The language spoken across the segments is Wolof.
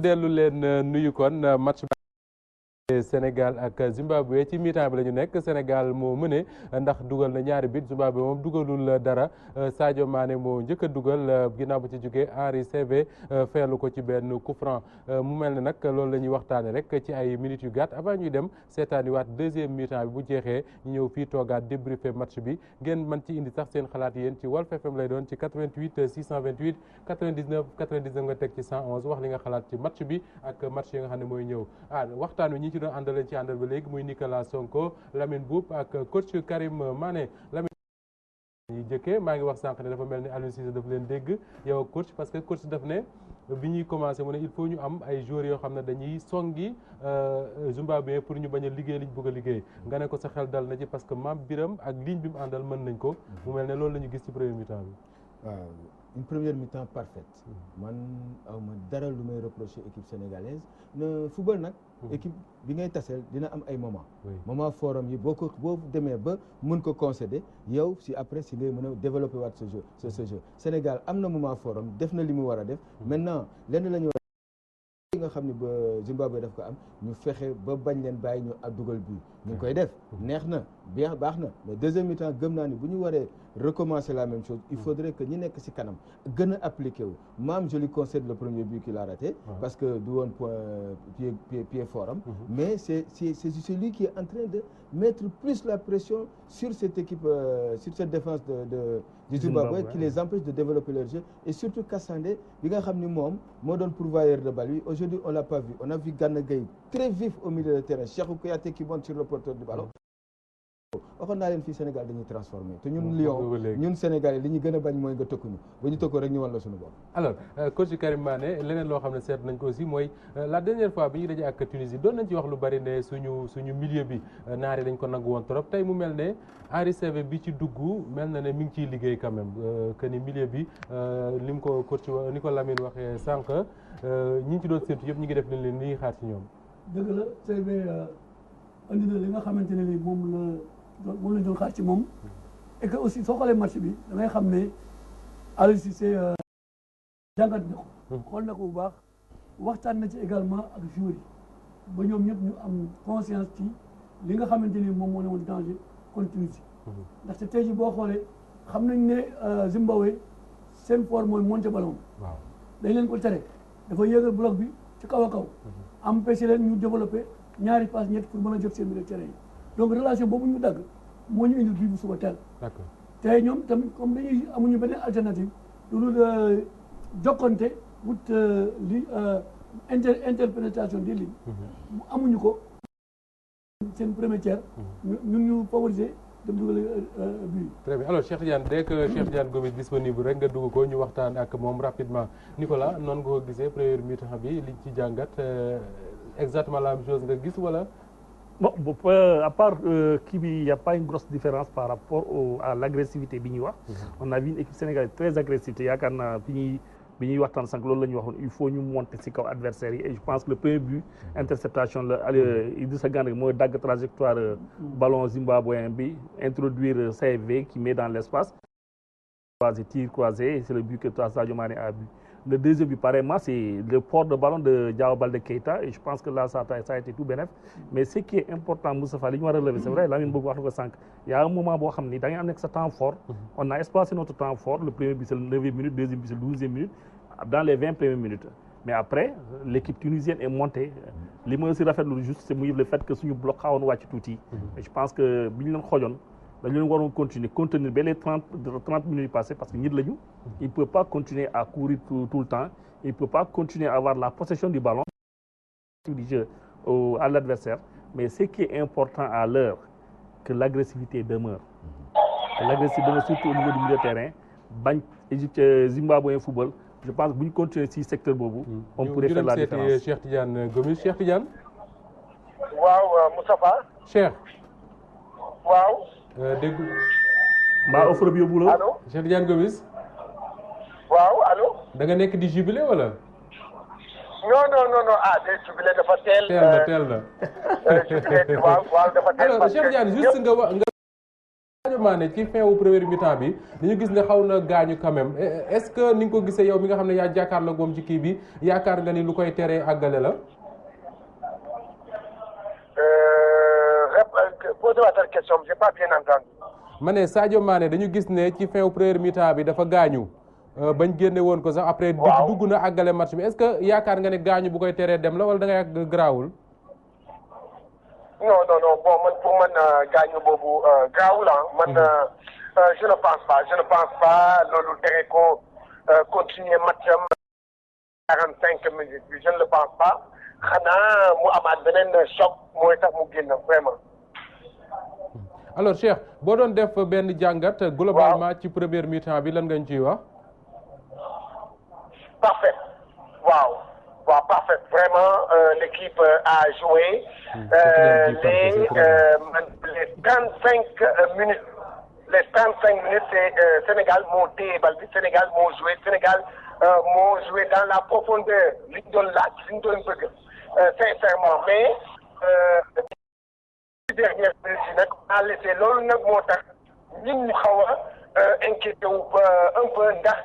dellu leen nuyu kon match Sénégal ak Zimbabwe ci mi-temps bi la ñu nekk Sénégal moo mëne ndax dugal na ñaari bit Zimbabwe moom dugalul dara Sadio Mané moo njëkk a dugal ginnaaw ba ci jógee Henri Saivet feelu ko ci benn coup franc mu mel ne nag loolu la ñuy waxtaane rek ci ay minutes yu gàtt avant ñuy dem seetaani waat deuxième mi-temps bi bu jeexee ñu ñëw fii toogaat débriefer match bi ngeen mën ci indi sax seen xalaat yéen ci Walf FM lay doon ci 88 628 99 99 nga teg ci 111 wax li nga xalaat ci match bi ak match yi nga xam ne mooy ñëw waxtaan wi ñi ci doon àndal leen ci àndal ba léegi muy Nicolas Sonko Lamine Boub ak coach Karim Mané Lamine yi jëkkee maa ngi wax sànq ne dafa mel ni Aliou Cissé daf leen dégg yow coach parce que coach daf ne bi ñuy commencé mu ne il faut ñu am ay joueurs yoo xam ne dañuy songi Zimbabwe pour ñu bañ a liggéey liñ bëgg a liggéey nga ne ko sa xel dal na ci parce que Mame Biram ak ligne bi mu àndal mën nañ ko mu mel ne loolu la ñu gis ci première mi-temps bi. waaw une première mi-temps parfaite man awma dara lu may reprocher équipe sénégalaise ne football nag équipe bi ngay taseel dina am ay moment forum yi boo demee ba mën ko concéder yow si après si ngay mën a développer waat ce jeu Sénégal am na moment forum def na li mu war a def maintenant lenn la ñu nga xam ne ba Zimbabwe daf ko am ñu fexe ba bañ leen bàyyi ñu dugal bi ñu ngi koy def neex na bien baax na mais deuxième mi-temps gëm naa ni bu ñu waree recommencer la même chose il faudrait que ñi nekk ci kanam gën a appliqué wu maam je lui concède le premier but qu'il a raté parce que du woon point pied fort am mais c'est celui qui est en train de mettre plus la pression sur cette équipe sur cette défense du Zimbabwe qui les empêche de développer leur jeu et surtout Kassandé bi nga xam ni moom moo doon pourvoyeur de balle aujourd'hui on l'a pas vu on a vu Gana Gueye très vif au milieu de terrain Cheikhou Kouyaté qui monte sur le porteur du ballon waxoon naa leen fii Sénégal dañuy transformé te ñun Lion ñun Sénégalais li ñu gën a bañ mooy nga tokkuñu ba ñu tokkoo rek ñu wan la suñu bopp. alors coach Karim Mané leneen loo xam ne seet nañ ko aussi mooy la dernière fois bi ñu dajee ak Tunisie doon nañ ci wax lu bari ne suñu milieu bi naari dañ ko nangu woon trop tey mu mel ne Henri Saivet bi ci dugg mel na ne mi ngi ciy liggéey quand même que ni milieu bi li mu ko coach ni ko Lamine waxee sànq ñi ñu ci doon séntu yëpp ñu ngi def nañ leen li xaar ci ñoom. dëgg la Saivet andi na li nga xamante ne ni moom lañ doon xaar ci moom et que aussi soo xoolee match bi da ngay xam ne Aliou Cissé jàngat na ko xool na ko bu baax waxtaan na ci également ak joueurs yi ba ñoom ñëpp ñu am conscience ci li nga xamante ni moom moo ne woon danger contre Tunisie ndaxte tey ji boo xoolee xam nañ ne Zimbabwe seen fort mooy monter ballon dañ leen ko tere dafa yéegal bloc bi ci kaw a kaw empêché leen ñu développé ñaari passe ñett pour mën a jot seen milieu de terrain yi donc relation boobu ñu dagg moo ñu indil bii bu suba teel tey ñoom tamit comme dañuy amuñu beneen alternative lu dul jokkonte wut li interprétation des lignes amuñu ko seen premier tiers ñun ñu favoriser dem dugal bii. très bien alors Cheikh Tidiane dès que Cheikh Tidiane Gomis disponible rek nga dugg ko ñu waxtaan ak moom rapidement Nicolas noonu nga ko gisee première mi-temps bi liñ ci jàngat exactement la même chose nga gis wala. Bon, à part qu'il n'y a pas une grosse différence par rapport à l'agressivité bi ñuy wax. On a vu une équipe sénégalaise très agressive yaakaar naa bi ñuy waxtaan sànq loolu la ñuy waxoon il faut ñu monter ci kaw adversaire yi et je pense que le premier but interceptation la Idrissa Gana mooy dagg trajectoire ballon zimbabwéen bi introduire Saivet qui met dans l'espace tir croisé et c'est le but que Sadio Mané a bu. Le deuxième but, pareillement, c'est le port de ballon de Diao Baldé Keita et je pense que là, ça a été tout bénef. Mais ce qui est important, Moustapha, li ñu war a relever, c'est vrai, Lamine Boub wax na ko sànq, il y a un moment boo xam ni da ngay am nekk sa temps fort. On a espacé notre temps fort. Le premier but, c'est le 9e minute, deuxième but, c'est le 12e minute, dans les 20 premières minutes. Mais après, l'équipe tunisienne est montée. Li ma aussi rafetlu juste, c'est le fait que suñu bloc xawoon wàcc tuuti. Et je pense que bi ñu leen xoojoon dañu leen waroon contenir ba les 30 minutes passées parce que nit lañu il ne peut pas continuer à courir tout le temps il ne peut pas continuer à avoir la possession du ballon du jeu à l'adversaire mais ce qui est important à l'heure que l'agressivité demeure surtout au niveau du milieu de terrain bañ Égypte Zimbabwe football je pense que bu ñu continuer ci secteur boobu on pourrait faire la différence. Cheikh Tidiane Gomis Cheikh Tidiane. waaw Moustapha. Cheikh. waaw. dégg mbaa offre bi yóbbu la. allo Cheikh Tidiane Gomis. waaw allo. da nga nekk di jubilé wala. non day jubilé dafa teel. teel na. jubilé waaw dafa teel. alors Cheikh Tidiane juste nga Sadio Mané ci fin wu première mi-temps bi dañu gis ne xaw na gaañu quand même est-ce que ni nga ko gisee yow mi nga xam ne yaa jàkkaarloo moom ci kii bi yaakaar nga ni lu koy teree àggale la. Posez-moi cette question, j'ai pas bien entendu. ma ne Sadio Mané dañu gis ne ci fin wu première mi-temps bi dafa gaañu bañ génne woon ko sax après. dugg na àggale match bi est-ce que yaakaar nga ne gaañu bu koy teree dem la wala da ngay ak garaawul. non bon man pour man gaañu boobu gaawul man je ne pense pas loolu tere ko continuer matcham 45 minutes bi je ne le pense pas xanaa mu amaat beneen choc mooy tax mu génn vraiment. alors Cheikh boo doon def benn jàngat globalement ci première mi-temps bi lan nga ñu ciy wax. parfait waaw parfait vraiment l'équipe a joué les 35 minutes c'est Sénégal moo téye bal bi Sénégal moo joué dans la profondeur li ñu doon laaj li ñu doon bëgg sincèrement mais dernière minute yi nag a laissé loolu nag moo tax ñun ñu xaw a inquiété wu un peu ndax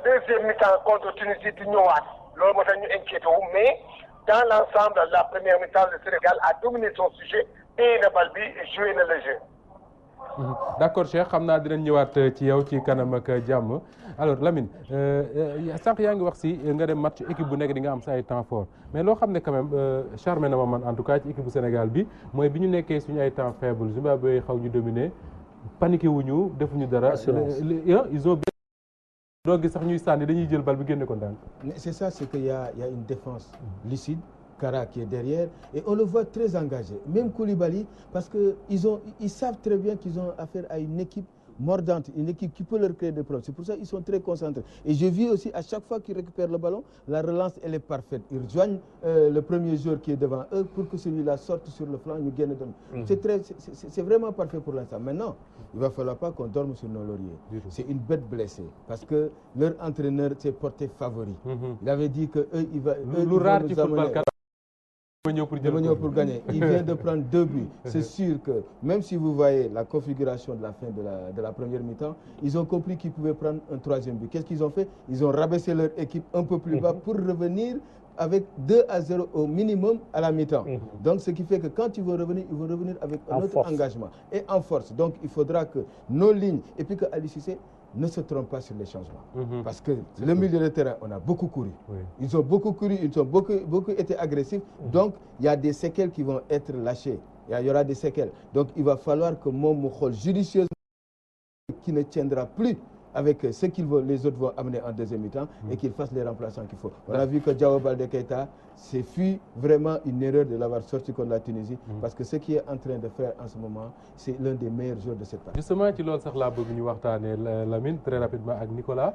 deuxième mi-temps contre Tunisie di ñëwaat loolu moo tax ñu inquiété wu mais dans l'ensemble la première mi-temps le Sénégal a dominé son sujet et le bal bi joué na le jeu. d'accord Cheikh xam naa dinañ ñëwaat ci yow ci kanam ak jàmm alors Lamine sànq yaa ngi wax si nga dem match équipe bu nekk di nga am sa ay temps fort mais loo xam ne quand même charmé na ma man en tout cas ci équipe bu Sénégal bi mooy bi ñu nekkee suñu ay temps faible Zimbabwe xaw ñu dominer paniqué wuñu defuñu dara. ils ont bien. doo gis sax ñuy sànni dañuy jël bal bi génne ko ndànk. c'est ça, c'est qu'il y a une défense lucide. Kara qui est derrière et on le voit très engagé même Koulibaly parce que ils savent très bien qu'ils ont affaire à une équipe mordante, une équipe qui peut leur créer des problèmes. C'est pour ça qu'ils sont très concentrés et je vis aussi à chaque fois qu'ils récupèrent le ballon la relance elle est parfaite. Ils rejoignent le premier joueur qui est devant eux pour que celui-là sorte sur le flanc ñu génn dem. C'est vraiment parfait pour l'instant. Maintenant il va falloir pas qu'on dorme sur nos lauriers. C'est une bête blessée parce que leur entraîneur s'est porté favori. Il avait dit que eux il va pour gagner. Il vient de prendre 2 buts. C'est sûr que même si vous voyez la configuration de la fin de la première mi-temps, ils ont compris qu'ils pouvaient prendre un 3e but. Qu'est-ce qu'ils ont fait? Ils ont rabaissé leur équipe un peu plus bas pour revenir avec 2-0 au minimum à la mi-temps. Donc ce qui fait que quand ils vont revenir avec un autre engagement et en force. Donc il faudra que nos lignes et puis que Aliou Cissé ne se trompe pas sur les changements. Parce que le milieu de terrain, on a beaucoup couru. Ils ont beaucoup couru, ils ont beaucoup été agressifs. Donc, il y a des séquelles qui vont être lâchées. Il y aura des séquelles. Donc, il va falloir que Mokhol, judicieusement, qui ne tiendra plus avec ce les autres vont amener en deuxième mi-temps et qu'ils fassent les remplaçants qu'il faut. On a vu que Diao Baldé Keita, c'est fut vraiment une erreur de l'avoir sorti contre la Tunisie parce que ce qu'il est en train de faire en ce moment, c'est l'un des meilleurs joueurs de cette partie. Justement ci loolu sax laa bëgg ñu waxtaanee Lamine très rapidement ak Nicolas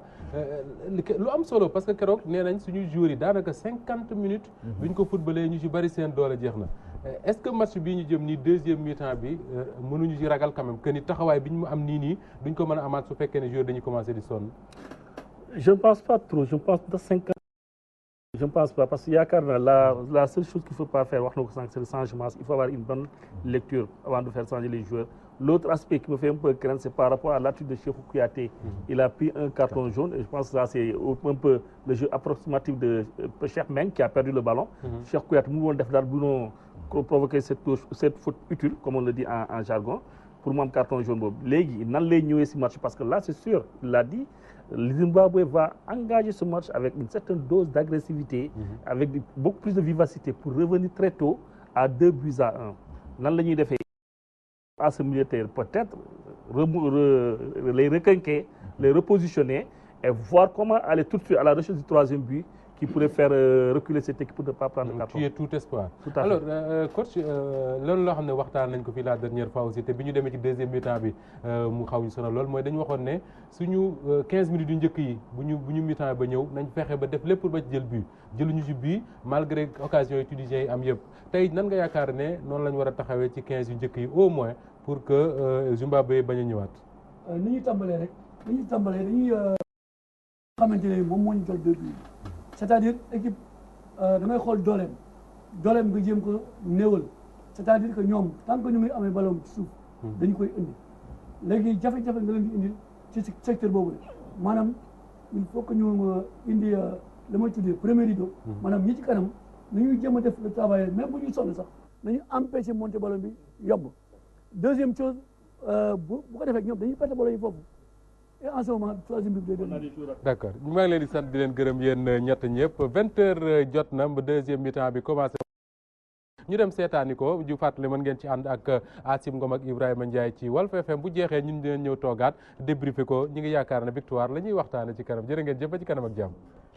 lu am solo parce que keroog nee nañ suñu joueurs yi daanaka 50 minutes bu ñu ko footballé ñu ci bari seen doole jeex na. Est-ce que match bii ñu jëm nii deuxième mi-temps bi mënuñu ci ragal quand même que ni taxawaay bi ñu am nii duñ ko mën a amaat su fekkee ne joueurs dañuy commencer di sonn. Je ne pense pas trop, je pense de 50. Je ne pense pas parce que yaakaar naa la seule chose qu'il ne faut pas faire wax na ko sànq c'est le changement. Il faut avoir une bonne lecture avant de faire changer les joueurs. L'autre aspect qui me fait un peu craindre, c'est par rapport à l'attitude de Cheikhou Kouyaté. Il a pris un carton jaune et je pense que ça c'est un peu le jeu approximatif de Cheikh Meng qui a perdu le ballon. Cheikh Kouyaté mu woon def daal bu ñu provoquer cette faute utile comme on le dit en jargon pour mu am carton jaune boobu. Léegi nan lay ñëwee ci match parce que là c'est sûr, il l'a dit. Le Zimbabwe va engager ce match avec une certaine dose d'agressivité, avec beaucoup plus de vivacité pour revenir très tôt à 2-1. Nan la ñuy defee à ce milieu de terrain peut-être les requinquer, les repositionner et voir comment aller tout de suite à la recherche du 3e but qui pourrait faire reculer cette équipe pour ne pas prendre le carton. Tu es tout espoir. Tout à fait. Alors coach loolu loo xam ne waxtaan nañ ko fii la dernière fois aussi te bi ñu demee ci deuxième mi-temps bi mu xaw ñu sonal lool mooy dañu waxoon ne suñu 15 minutes yu njëkk yi bu ñu mi-temps ba ñëw nañ fexe ba def lépp pour ba ci jël but jëluñu ci but malgré occasion yi tunisiens yi am yëpp tey nan nga yaakaar ne noonu la ñu war a taxawee ci 15 yu njëkk yi au moins pour que Zimbabwe bañ a ñëwaat. ni ñuy tàmbalee dañuy xamante ne moom moo ñu jël 2 buts c'est-à-dire équipe da ngay xool dooleem nga jéem ko néewal c'est-à-dire que ñoom tant que ñu ngi amee ballon ci suuf dañu koy indi léegi jafe-jafe nga leen di indi ci secteur boobu maanaam il faut que ñu indi la may tuddee premier rideau maanaam ñi ci kanam nañuy jéem a def le travail même bu ñuy sonn sax nañu empêcher monter ballon bi yomb deuxième chose bu ko defee ñoom dañuy perte ballon yi foofu et en ce moment troisième bi day dem. d'accord maa ngi leen di sant di leen gërëm yéen ñett ñëpp 20h jot na ba deuxième mi-temps bi commencé. ñu dem seetaani ko ju fàttali mën ngeen ci ànd ak Asim Ngom ak Ibrahima Ndiaye ci Walf FM bu jeexee ñun dinañ ñëw toogaat débriefé ko ñi ngi yaakaar ne victoire la ñuy waxtaane ci kanam jërë ngeen jëf ba ci kanam ak jàmm